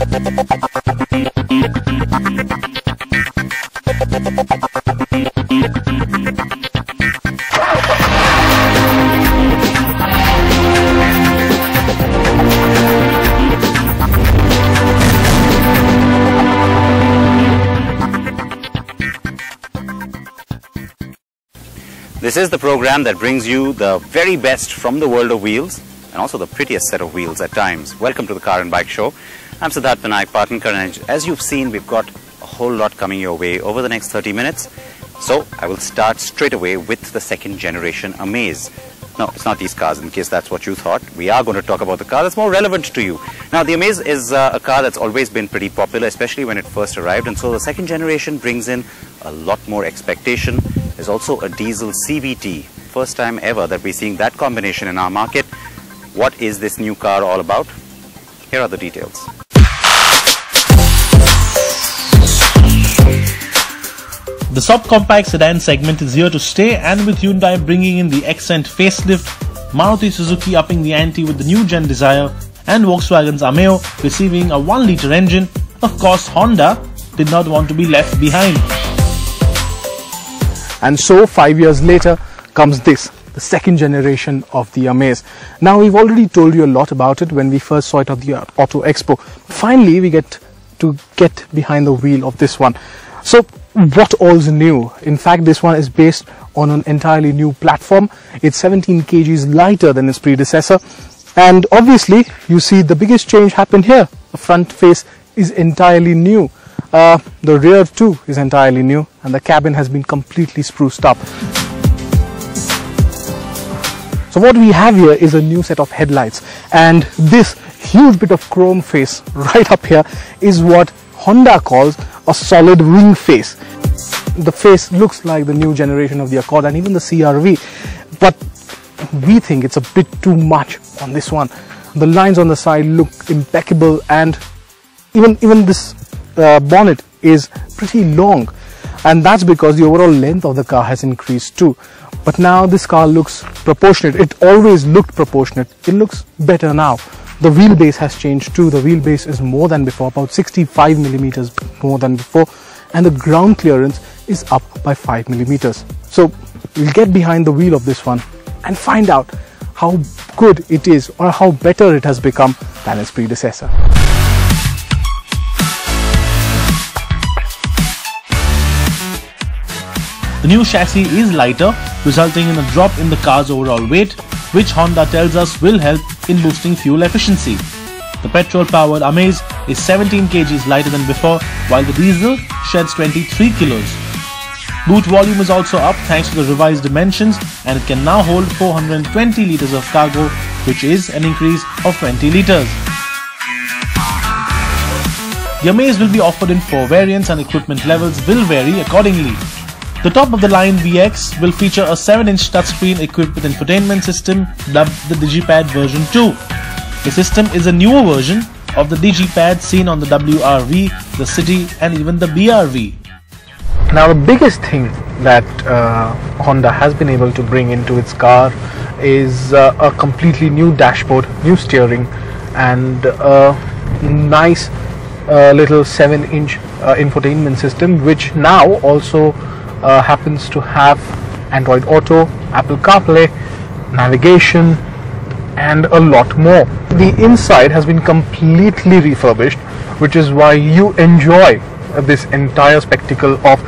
This is the program that brings you the very best from the world of wheels and also the prettiest set of wheels at times. Welcome to the Car and Bike Show. I'm Siddharth Vinayak Partner, and as you've seen, we've got a whole lot coming your way over the next 30 minutes. So I will start straight away with the second generation Amaze. No, it's not these cars, in case that's what you thought. We are going to talk about the car that's more relevant to you. Now, the Amaze is a car that's always been pretty popular, especially when it first arrived, and so the second generation brings in a lot more expectation. There's also a diesel CVT. First time ever that we're seeing that combination in our market. What is this new car all about? Here are the details. The subcompact sedan segment is here to stay, and with Hyundai bringing in the Accent facelift, Maruti Suzuki upping the ante with the new gen Dzire, and Volkswagen's Ameya receiving a 1-litre engine, of course Honda did not want to be left behind. And so 5 years later comes this, the second generation of the Amaze. Now, we've already told you a lot about it when we first saw it at the Auto Expo. Finally, we get to get behind the wheel of this one. So what all's new? In fact, this one is based on an entirely new platform. It's 17 kgs lighter than its predecessor. And obviously, you see the biggest change happened here. The front face is entirely new. The rear too is entirely new, and the cabin has been completely spruced up. So what we have here is a new set of headlights, and this huge bit of chrome face right up here is what Honda calls a solid ring face. The face looks like the new generation of the Accord and even the CR-V, but we think it's a bit too much on this one. The lines on the side look impeccable, and even this bonnet is pretty long, and that's because the overall length of the car has increased too. But now this car looks proportionate. It always looked proportionate. It looks better now. The wheelbase has changed too. The wheelbase is more than before, about 65 millimeters more than before, and the ground clearance is up by 5 millimeters. So we'll get behind the wheel of this one and find out how good it is, or how better it has become than its predecessor. The new chassis is lighter, resulting in a drop in the car's overall weight, which Honda tells us will help in boosting fuel efficiency. The petrol-powered Amaze is 17 kgs lighter than before, while the diesel sheds 23 kilos. Boot volume is also up thanks to the revised dimensions, and it can now hold 420 litres of cargo, which is an increase of 20 litres. The Amaze will be offered in 4 variants, and equipment levels will vary accordingly. The top-of-the-line VX will feature a 7-inch touchscreen equipped with infotainment system dubbed the DigiPad version 2. The system is a newer version of the DigiPad seen on the WRV, the City and even the BRV. Now, the biggest thing that Honda has been able to bring into its car is a completely new dashboard, new steering, and a nice little 7-inch infotainment system, which now also happens to have Android Auto, Apple CarPlay, navigation, and a lot more. The inside has been completely refurbished, which is why you enjoy this entire spectacle of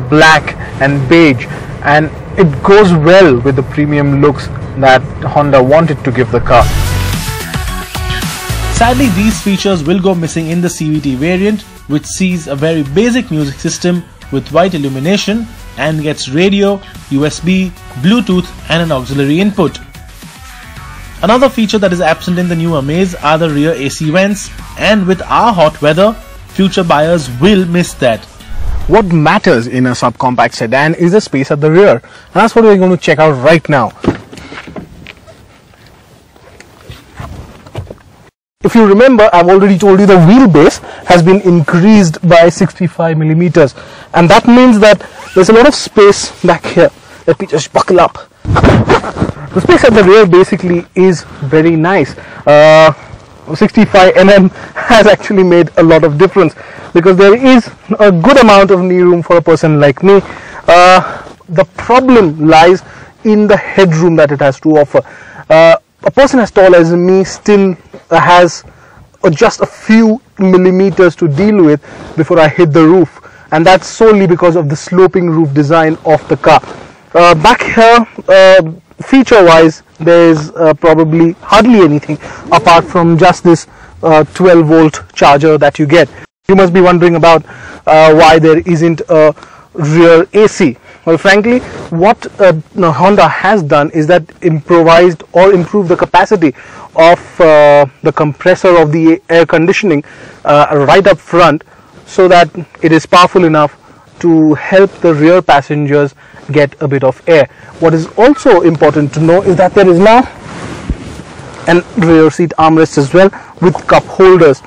black and beige, and it goes well with the premium looks that Honda wanted to give the car. Sadly, these features will go missing in the CVT variant, which sees a very basic music system with white illumination and gets radio, USB, Bluetooth and an auxiliary input. Another feature that is absent in the new Amaze are the rear AC vents, and with our hot weather, future buyers will miss that. What matters in a subcompact sedan is the space at the rear, and that's what we're going to check out right now. If you remember, I've already told you the wheelbase has been increased by 65 millimeters, and that means that there's a lot of space back here. Let me just buckle up. The space at the rear basically is very nice. 65 mm has actually made a lot of difference, because there is a good amount of knee room for a person like me. The problem lies in the headroom that it has to offer. A person as tall as me still has just a few millimeters to deal with before I hit the roof, and that's solely because of the sloping roof design of the car. Back here, feature wise, there is probably hardly anything apart from just this 12-volt charger that you get. You must be wondering about why there isn't a rear AC. Well, frankly, what Honda has done is that improvised or improved the capacity of the compressor of the air conditioning right up front, so that it is powerful enough to help the rear passengers get a bit of air. What is also important to know is that there is now an rear seat armrest as well with cup holders.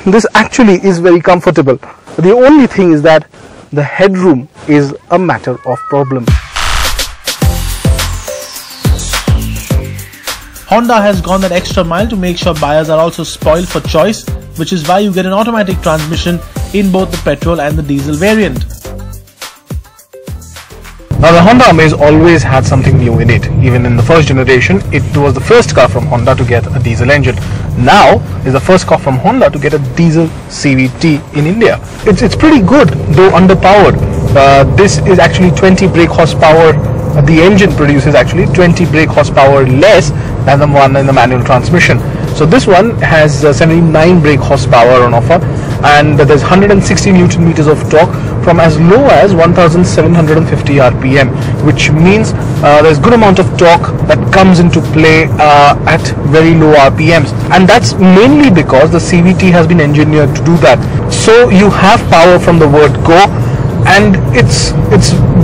This actually is very comfortable. The only thing is that the headroom is a matter of problem. Honda has gone that extra mile to make sure buyers are also spoiled for choice, which is why you get an automatic transmission in both the petrol and the diesel variant. Now, the Honda Amaze always had something new in it. Even in the first generation, it was the first car from Honda to get a diesel engine. Now is the first car from Honda to get a diesel CVT in India. It's pretty good, though underpowered. This is actually 20 brake horsepower. The engine produces actually 20 brake horsepower less than the one in the manual transmission. So this one has 79 brake horsepower on offer, and there's 160 Newton meters of torque from as low as 1750 RPM, which means there's good amount of torque that comes into play at very low RPMs, and that's mainly because the CVT has been engineered to do that. So you have power from the word go, and it's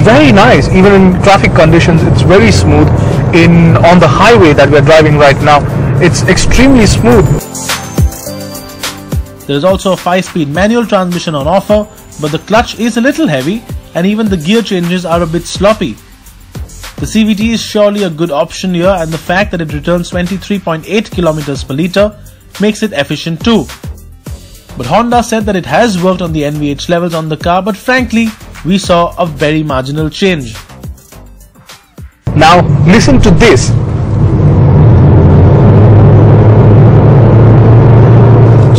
very nice. Even in traffic conditions, it's very smooth. On the highway that we're driving right now, it's extremely smooth. There is also a 5-speed manual transmission on offer, but the clutch is a little heavy and even the gear changes are a bit sloppy. The CVT is surely a good option here, and the fact that it returns 23.8 km per litre makes it efficient too. But Honda said that it has worked on the NVH levels on the car, but frankly, we saw a very marginal change. Now listen to this.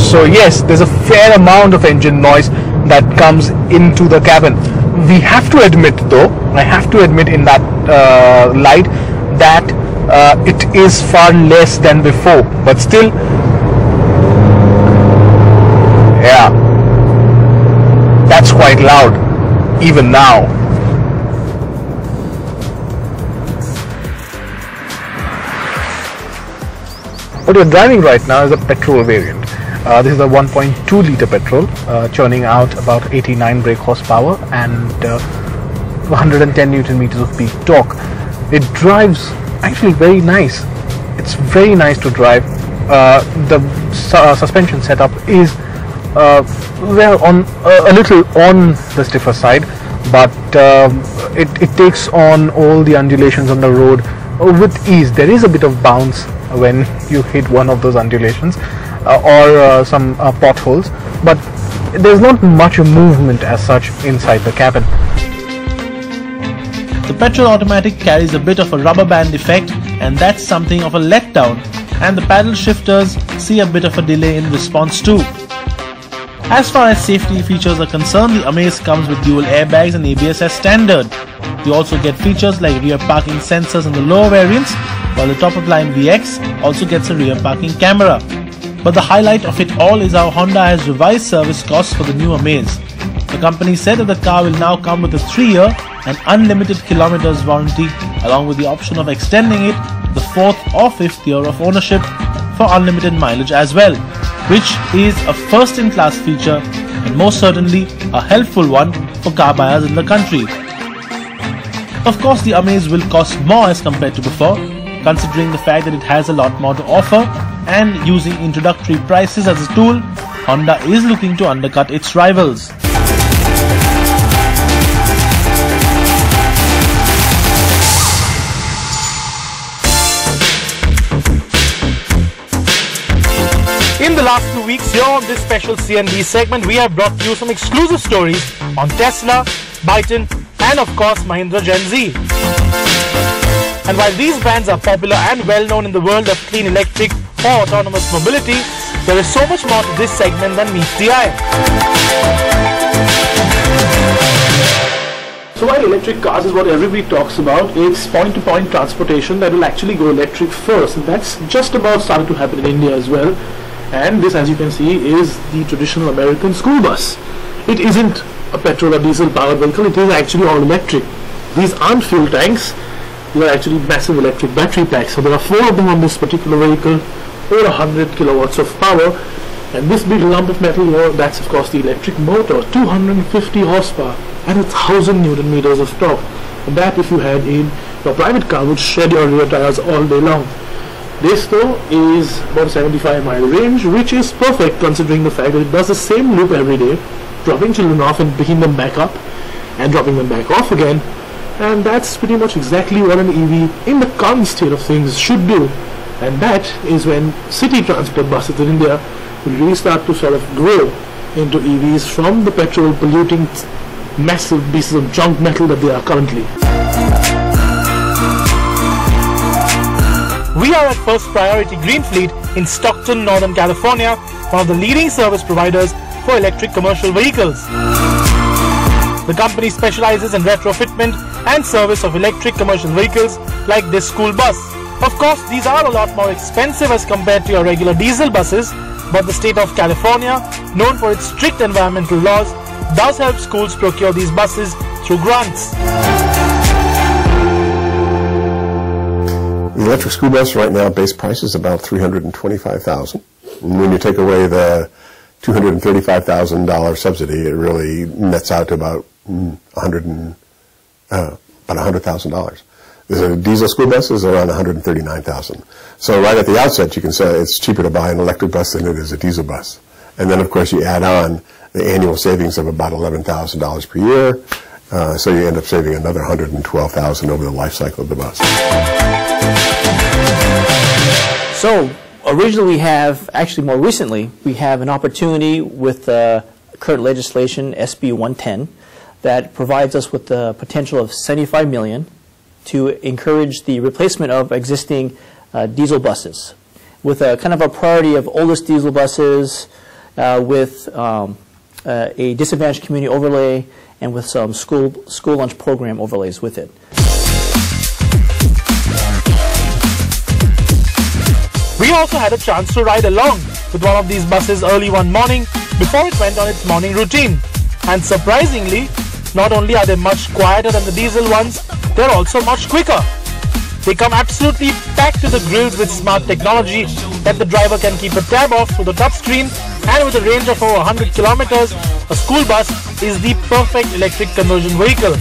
So yes, there's a fair amount of engine noise that comes into the cabin. We have to admit though, I have to admit in that light, that it is far less than before, but still, yeah, that's quite loud even now. What you're driving right now is a petrol variant. This is a 1.2 litre petrol, churning out about 89 brake horsepower and 110 Newton meters of peak torque. It drives actually very nice. It's very nice to drive. The suspension setup is well, on a little on the stiffer side, but it takes on all the undulations on the road with ease. There is a bit of bounce when you hit one of those undulations or some potholes, but there's not much movement as such inside the cabin. The petrol automatic carries a bit of a rubber band effect, and that's something of a letdown, and the paddle shifters see a bit of a delay in response too. As far as safety features are concerned, the Amaze comes with dual airbags and ABS as standard. You also get features like rear parking sensors in the lower variants, while the top-of-line VX also gets a rear parking camera. But the highlight of it all is how Honda has revised service costs for the new Amaze. The company said that the car will now come with a 3-year and unlimited kilometers warranty, along with the option of extending it to the 4th or 5th year of ownership for unlimited mileage as well, which is a first-in-class feature and most certainly a helpful one for car buyers in the country. Of course, the Amaze will cost more as compared to before, considering the fact that it has a lot more to offer, and using introductory prices as a tool, Honda is looking to undercut its rivals. weeks here on this special C&D segment, we have brought you some exclusive stories on Tesla, Byton and of course Mahindra Gen Z. And while these brands are popular and well known in the world of clean electric or autonomous mobility, there is so much more to this segment than meets the eye. So while electric cars is what everybody talks about, it's point-to-point transportation that will actually go electric first, and that's just about started to happen in India as well. And this, as you can see, is the traditional American school bus. It isn't a petrol or diesel powered vehicle, it is actually all electric. These aren't fuel tanks, they are actually massive electric battery packs. So there are 4 of them on this particular vehicle, over 100 kilowatts of power. And this big lump of metal here, that's of course the electric motor, 250 horsepower and 1,000 Newton meters of torque. And that, if you had in your private car, would shed your rear tires all day long. This though is about a 75-mile range, which is perfect considering the fact that it does the same loop every day, dropping children off and picking them back up and dropping them back off again. And that's pretty much exactly what an EV in the current state of things should do. And that is when city transport buses in India will really start to sort of grow into EVs from the petrol polluting massive pieces of junk metal that they are currently. We are at First Priority Greenfleet in Stockton, Northern California, one of the leading service providers for electric commercial vehicles. The company specializes in retrofitment and service of electric commercial vehicles like this school bus. Of course, these are a lot more expensive as compared to your regular diesel buses, but the state of California, known for its strict environmental laws, does help schools procure these buses through grants. The electric school bus right now, base price is about $325,000. And when you take away the $235,000 subsidy, it really nets out to about $100,000. The diesel school bus is around $139,000. So right at the outset, you can say it's cheaper to buy an electric bus than it is a diesel bus. And then, of course, you add on the annual savings of about $11,000 per year. So you end up saving another $112,000 over the life cycle of the bus. So originally we have, actually more recently, we have an opportunity with current legislation, SB 110, that provides us with the potential of $75 million to encourage the replacement of existing diesel buses with a kind of a priority of oldest diesel buses with a disadvantaged community overlay and with some school lunch program overlays with it. We also had a chance to ride along with one of these buses early one morning before it went on its morning routine. And surprisingly, not only are they much quieter than the diesel ones, they're also much quicker. They come absolutely packed to the grills with smart technology that the driver can keep a tab of through the touchscreen, and with a range of over 100 kilometers, a school bus is the perfect electric conversion vehicle.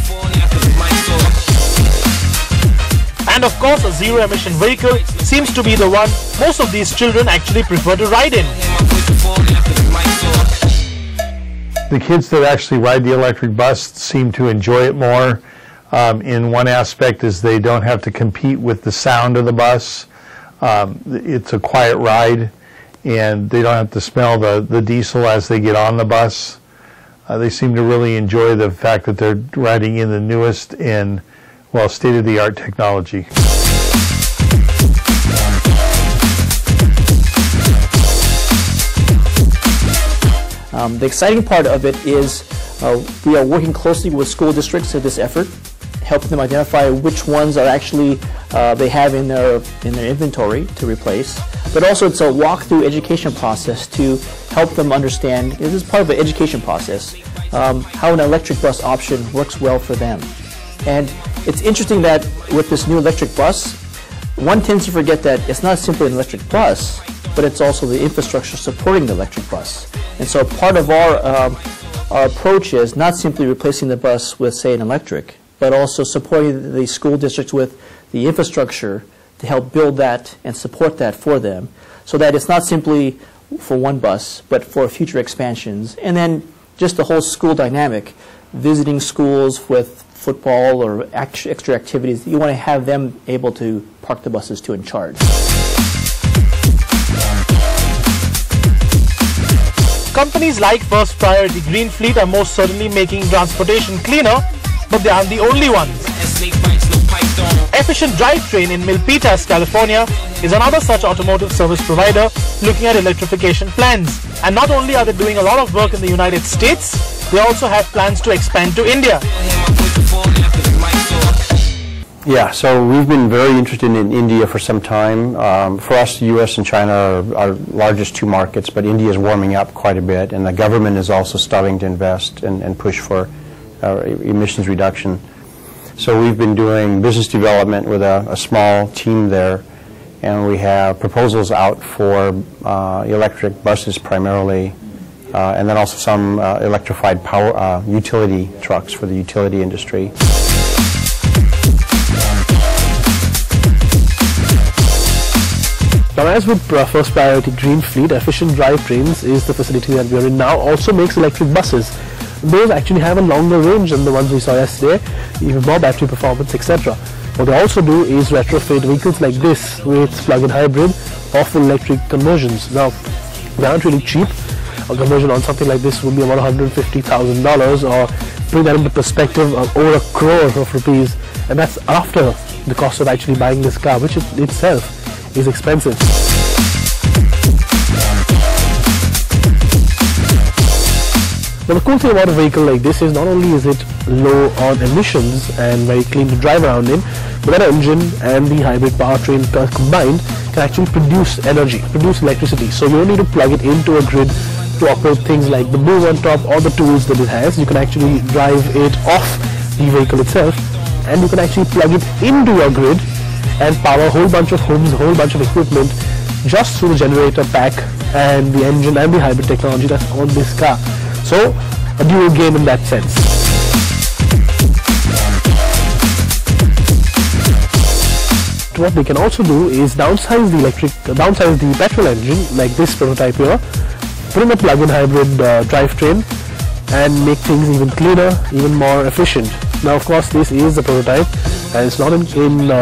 And of course, a zero-emission vehicle seems to be the one most of these children actually prefer to ride in. The kids that actually ride the electric bus seem to enjoy it more. In one aspect is they don't have to compete with the sound of the bus. It's a quiet ride, and they don't have to smell the diesel as they get on the bus. They seem to really enjoy the fact that they're riding in the newest and, well, state-of-the-art technology. The exciting part of it is we are working closely with school districts in this effort, helping them identify which ones are actually they have in their inventory to replace. But also it's a walk-through education process to help them understand, this is part of an education process, how an electric bus option works well for them. And it's interesting that with this new electric bus, one tends to forget that it's not simply an electric bus, but it's also the infrastructure supporting the electric bus. And so part of our approach is not simply replacing the bus with, say, an electric, but also supporting the school districts with the infrastructure to help build that and support that for them, so that it's not simply for one bus, but for future expansions. And then just the whole school dynamic, visiting schools with football or extra activities, you want to have them able to park the buses to and charge. companies like First Priority Greenfleet are most certainly making transportation cleaner, but they aren't the only ones. Efficient Drivetrain in Milpitas, California is another such automotive service provider looking at electrification plans. And not only are they doing a lot of work in the United States, they also have plans to expand to India. Yeah, so we've been very interested in India for some time. For us, the U.S. and China are our largest two markets, but India is warming up quite a bit, and the government is also starting to invest and push for emissions reduction. So we've been doing business development with a small team there, and we have proposals out for electric buses primarily, and then also some electrified power utility trucks for the utility industry. Now, as with First Priority Greenfleet, Efficient Drivetrains is the facility that we are in now, also makes electric buses. Those actually have a longer range than the ones we saw yesterday, even more battery performance, etc. What they also do is retrofit vehicles like this with plug-in hybrid or full electric conversions. Now, they aren't really cheap. A conversion on something like this would be about $150,000, or putting that into perspective, over $1 crore of rupees, and that's after the cost of actually buying this car, which itself is expensive. Now, the cool thing about a vehicle like this is not only is it low on emissions and very clean to drive around in, but that engine and the hybrid powertrain combined can actually produce energy, produce electricity. So you don't need to plug it into a grid to operate things like the move on top or the tools that it has. You can actually drive it off the vehicle itself, and you can actually plug it into your grid and power a whole bunch of homes, a whole bunch of equipment just through the generator pack and the engine and the hybrid technology that's on this car. So, a dual game in that sense. What they can also do is downsize the petrol engine, like this prototype here, put in a plug-in hybrid drivetrain, and make things even cleaner, even more efficient. Now, of course, this is a prototype, and it's not in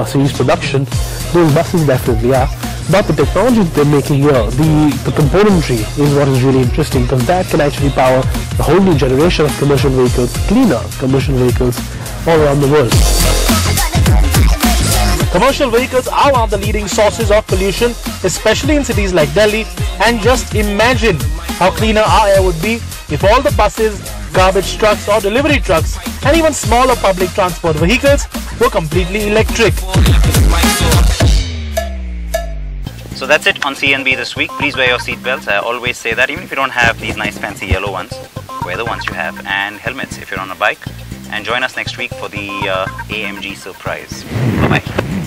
series production. Those buses definitely are. But the technology they're making here, the componentry is what is really interesting, because that can actually power a whole new generation of commercial vehicles, cleaner commercial vehicles all around the world. Commercial vehicles are one of the leading sources of pollution, especially in cities like Delhi, and just imagine how cleaner our air would be if all the buses, garbage trucks or delivery trucks and even smaller public transport vehicles were completely electric. So that's it on CNB this week. Please wear your seatbelts. I always say that, even if you don't have these nice fancy yellow ones, wear the ones you have, and helmets if you're on a bike. And join us next week for the AMG surprise. Bye-bye.